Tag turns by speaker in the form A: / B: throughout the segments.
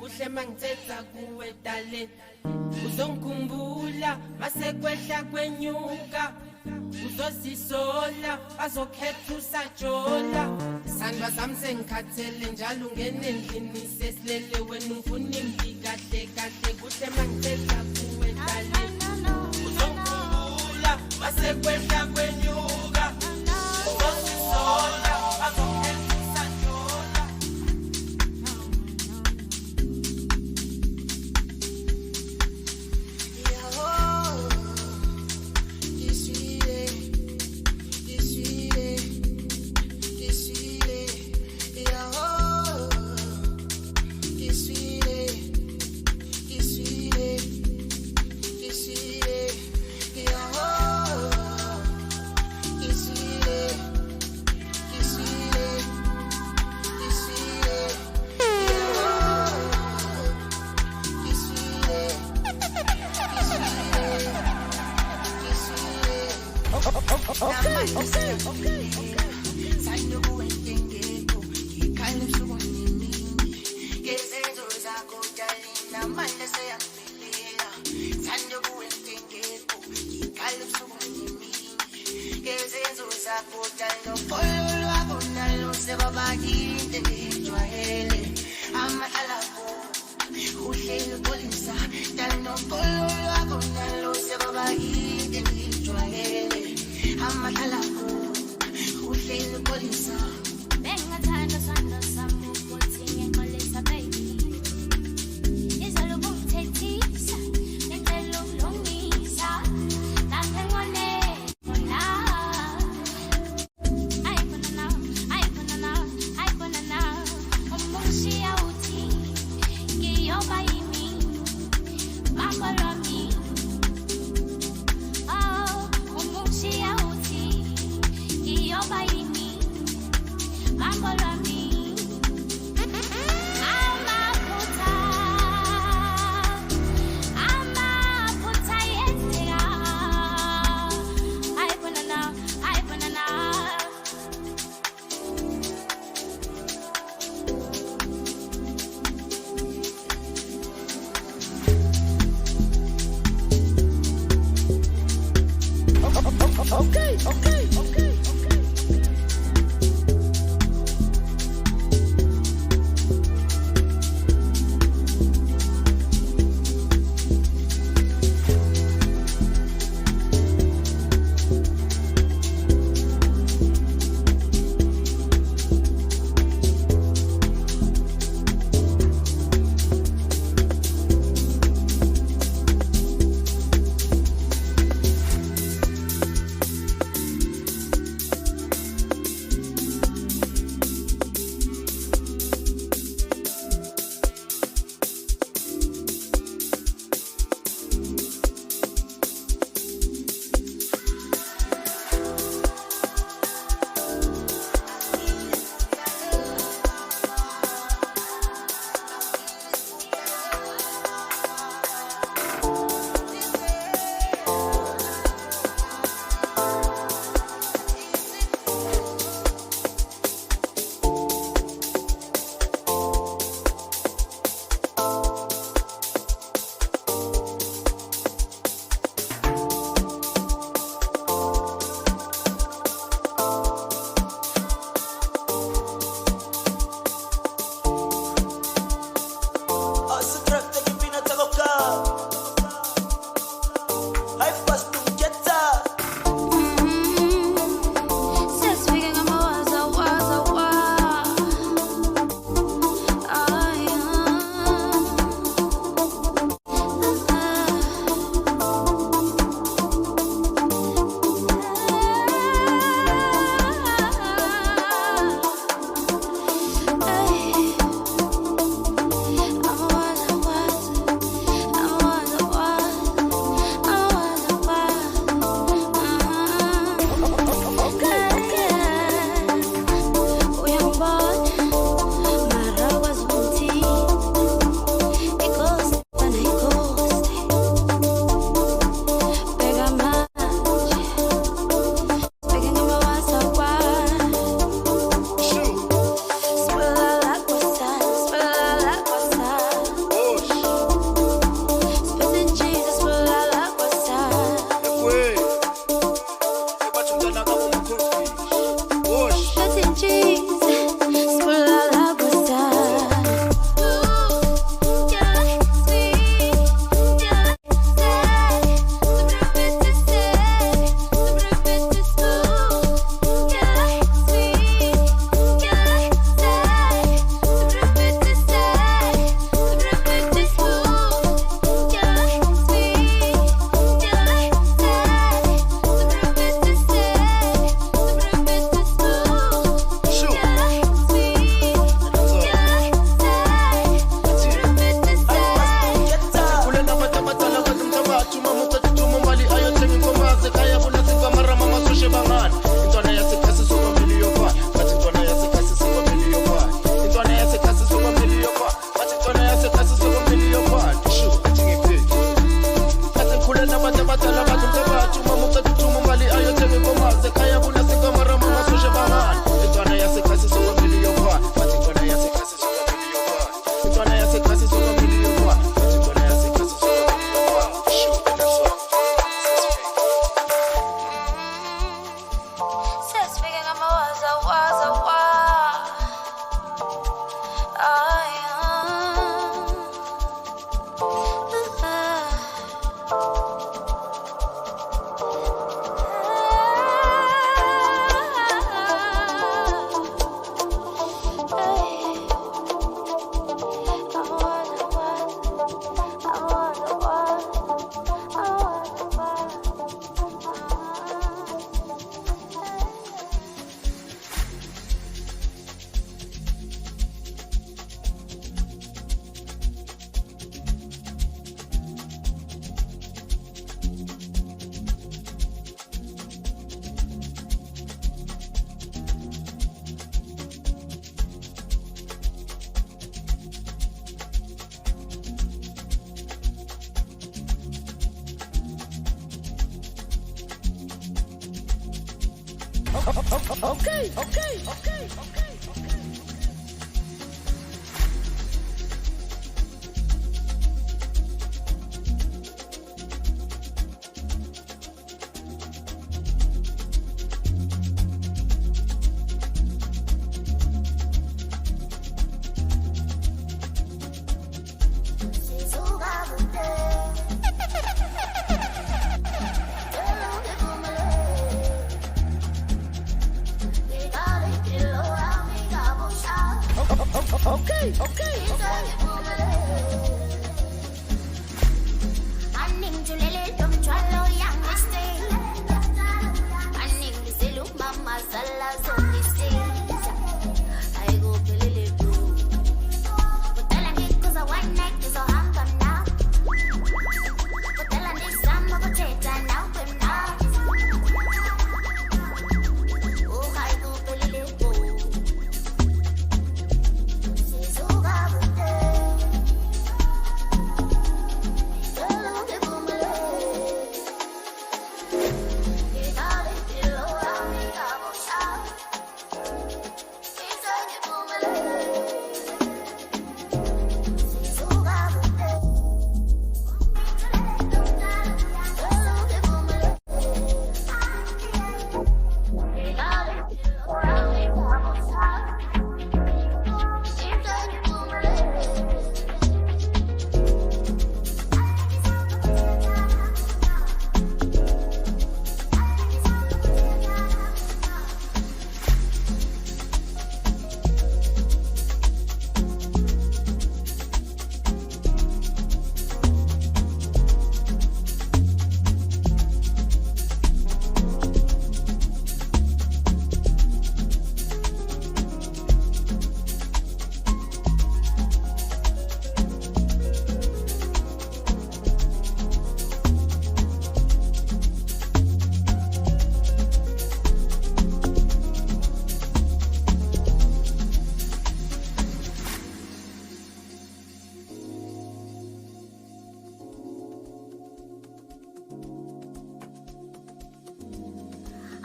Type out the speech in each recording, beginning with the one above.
A: kuhle mangithetha kuwe dale uzongikhumbula mase kwehla kwenyuka uzozisola bazokhetha usajola sandwa sami sengikhathele njalo ungene endlini sesilele wena ungifuna imbi kahle kahle kuhle mangithetha kuwe dale uzongikhumbula mase kwehla kwenyuka uzozisola bazokhetha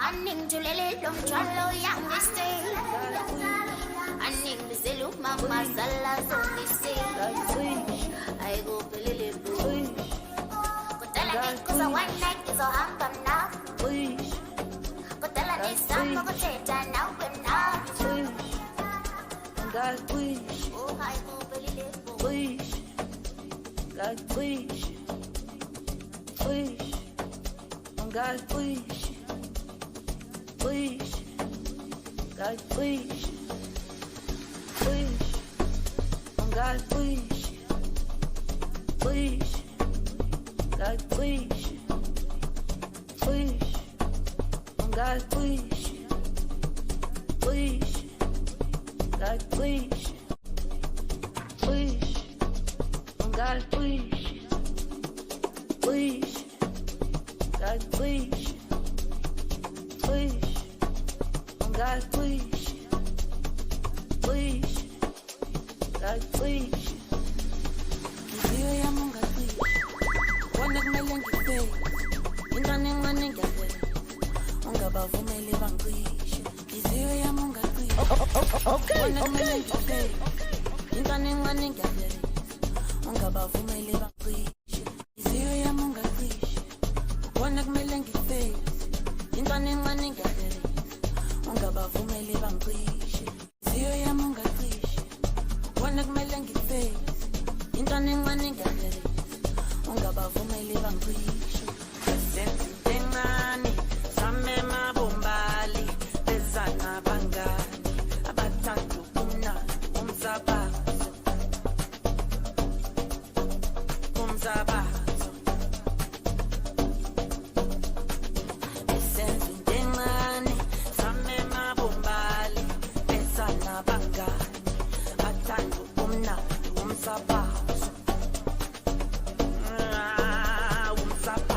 B: Anning julele dom chalo yang este. Anning bizilu mama sala zongi se. I go pelele blue. Kutala ni kusa one night is a hambam now. Kutala ni samba kuteta now when now.
C: God wish.
B: Oh I go pelele blue.
C: Wish. God wish. Wish. God wish. Wish, God wish, wish, God wish, wish, God wish, wish, God wish, wish, God wish, wish, God wish, wish, God wish. Wish, God wish, wish, God wish. Ngiyo yami ungawish, wona kumele ngifake, intwana encane ngiyavela, ungabavumeli bangicishe. Ngiyo yami ungawish, wona kumele ngifake, intwana encane ngiyavela, ungabavumeli bangicishe. Ngiyo yami ungawish, wona kumele ngifake. Intwana encane ngiyavela, ungabavumeli bangicishe. Ngiyo yami ungacishe, wona kumele ngifake. Intwana encane ngiyavela, ungabavumeli bangicishe. Senza into encane, same mabombali, bezana bangani, abathanda ubumnandi, umzabazo, umzabazo. Umzabazo, umzabazo.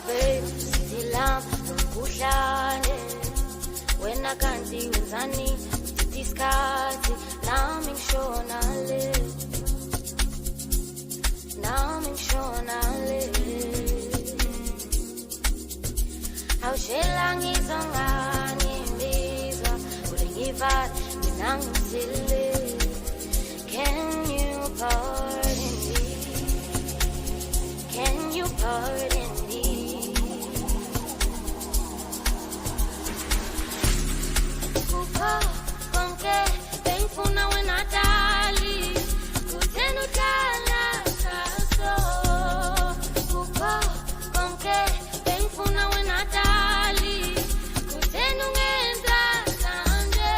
B: babe silamba kuhlane wena kanti wenzani isikhathi nami ngishona le awushela ngizongani imizwa ulingivala mina ngisile. Can you pardon me? Can you pardon me? Kuko konke bengifuna wena dali kuthena udlala kaso. Kuko konke bengifuna wena dali kuthena ungenza kanje.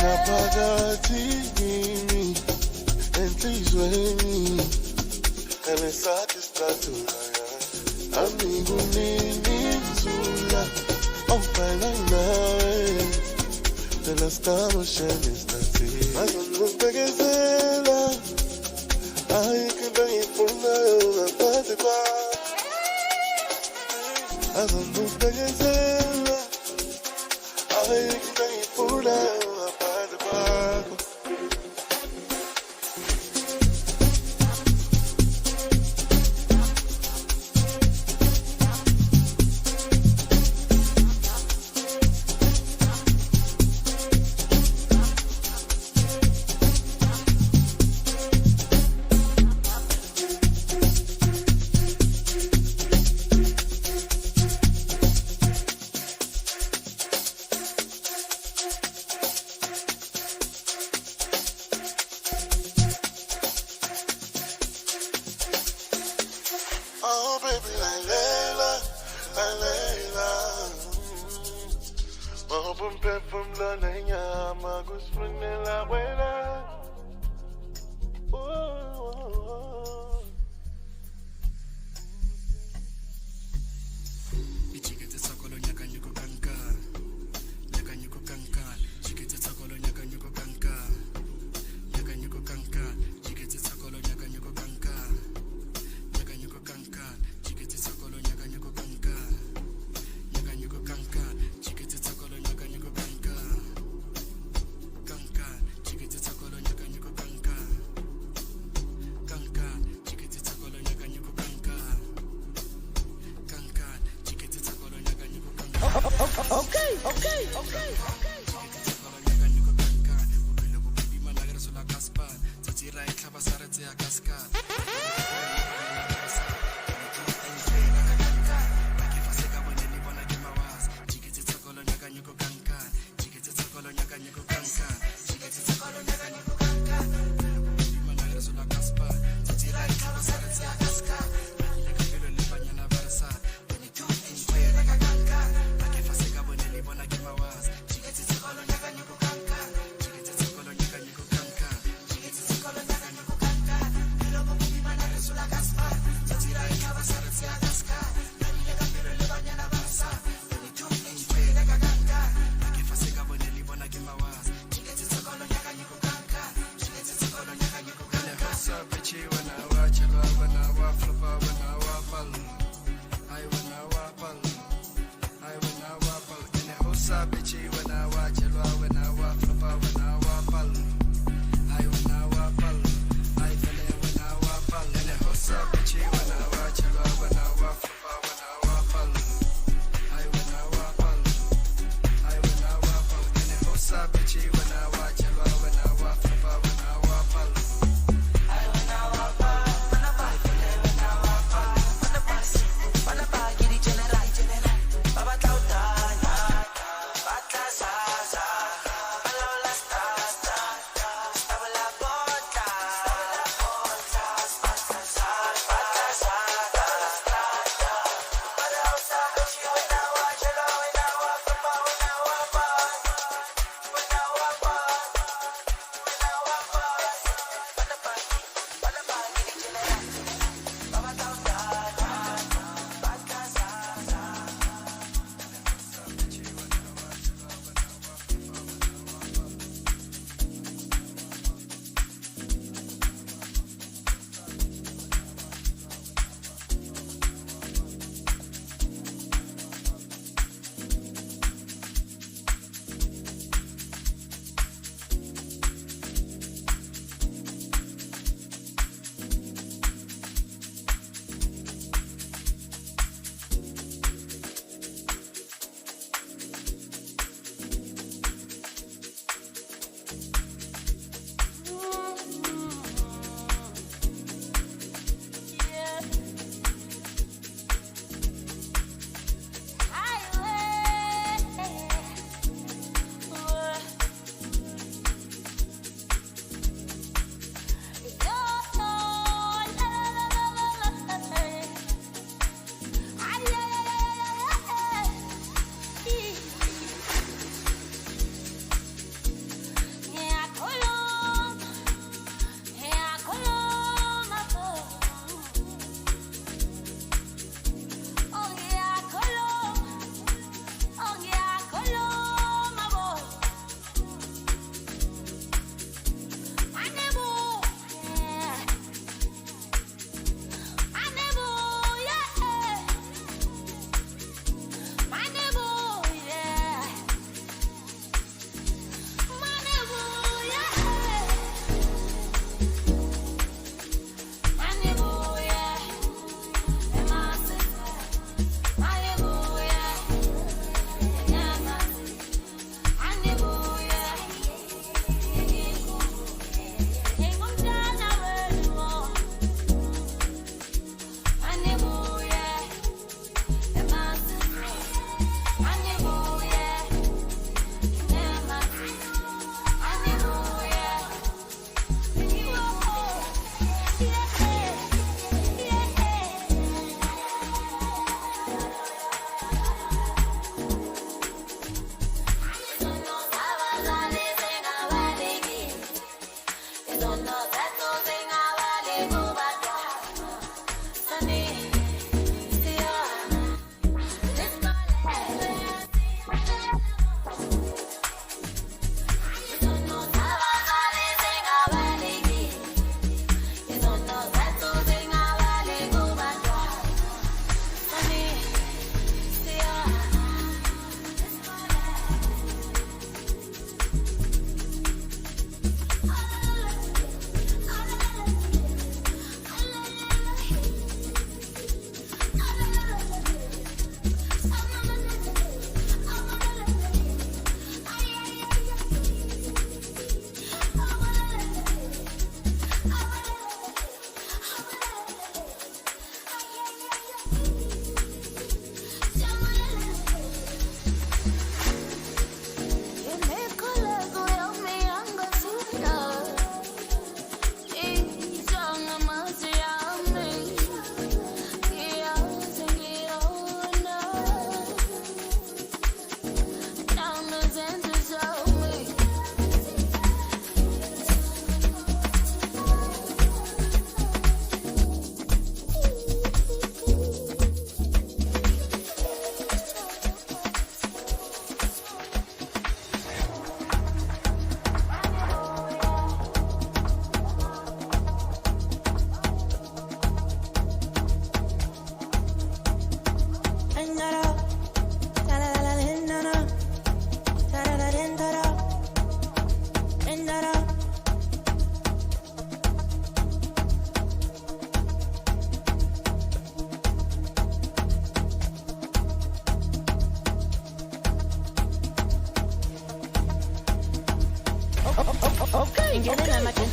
D: Napagatini enhlizweni enesatisfactoria amigo nini zula ofana nawe de la estamos en esta tierra nos peguezela ay que venir por una parte pa nos peguezela ay que venir por una parte pa. Oh baby, like Layla. Vamos romper from la leña, magos prende la abuela. Okay.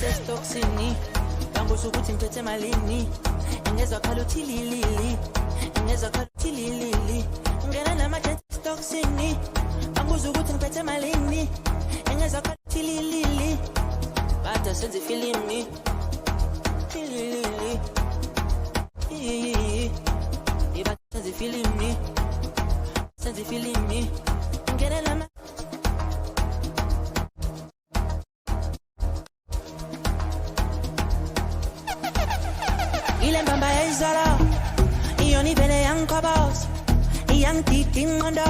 C: sestoksini banguza ukuthi ngiphethe malini ngezwa khala uthi lilili ngezwa khala uthi lilili ngena nama-sestoksini banguza ukuthi ngiphethe malini ngezwa khala uthi lilili bada senze ifilimi lilili iba senze ifilimi ngena nama ile mbamba yayizala iyona vele yankobos iyangidida ingqondo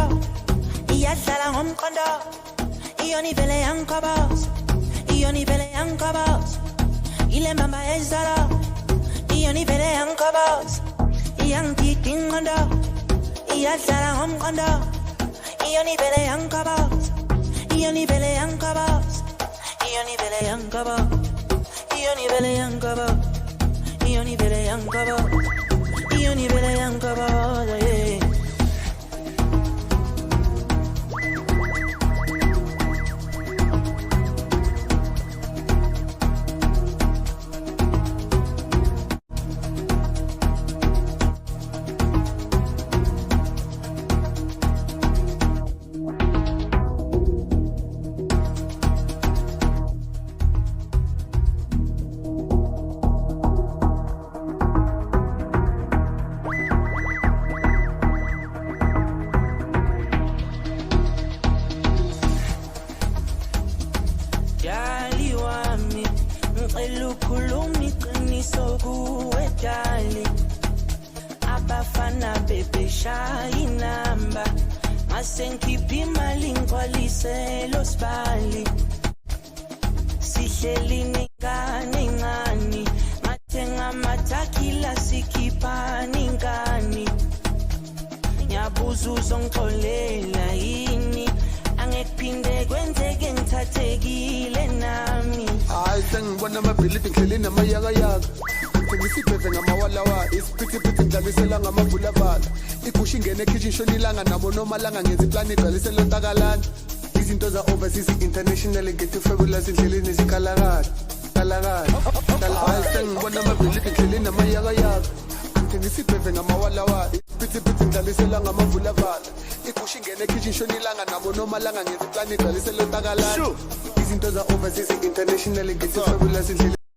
C: iyadlala ngomqondo iyona vele yankobos ile mbamba yayizala iyona vele yankobos iyangidida ingqondo iyadlala ngomqondo iyona vele yankobos iyona vele yankobos iyona vele yankobos iyona vele yankobos Ioni vele yankaba, yeah. Elukhulumi qiniso kuwe dali abafana bebeshaya inamba masengikhipha imali ngigcwalise lo sibali sihleli nengane encane mathenga amathakila sikhiphani ingane ngiyabuza uzongixolela yini angekuphinde kwenzeke ngithathekile nami
E: hayi sengibona amabhilidi ngidlele namayakayaka ngisiphethe ngamawalawa isiphithiphithi ngidlalisela ngamavulavala igusha ingene ekhishi ishonilanga nabo nomalanga ngenza iplani igcwalisela ontakalana izinto za-overseas international ngethi fabulous endleleni zikhalakala hayi sengibona amabhilidi ngidlele namayakayaka ngisiphethe ngamawalawa isiphithiphithi ngidlalisela ngamavulavala igusha ingene ekhishi ishonilanga nabo nomalanga ngenza iplani igcwalisela ontakalana izinto za-overseas international ngethi fabulous endleleni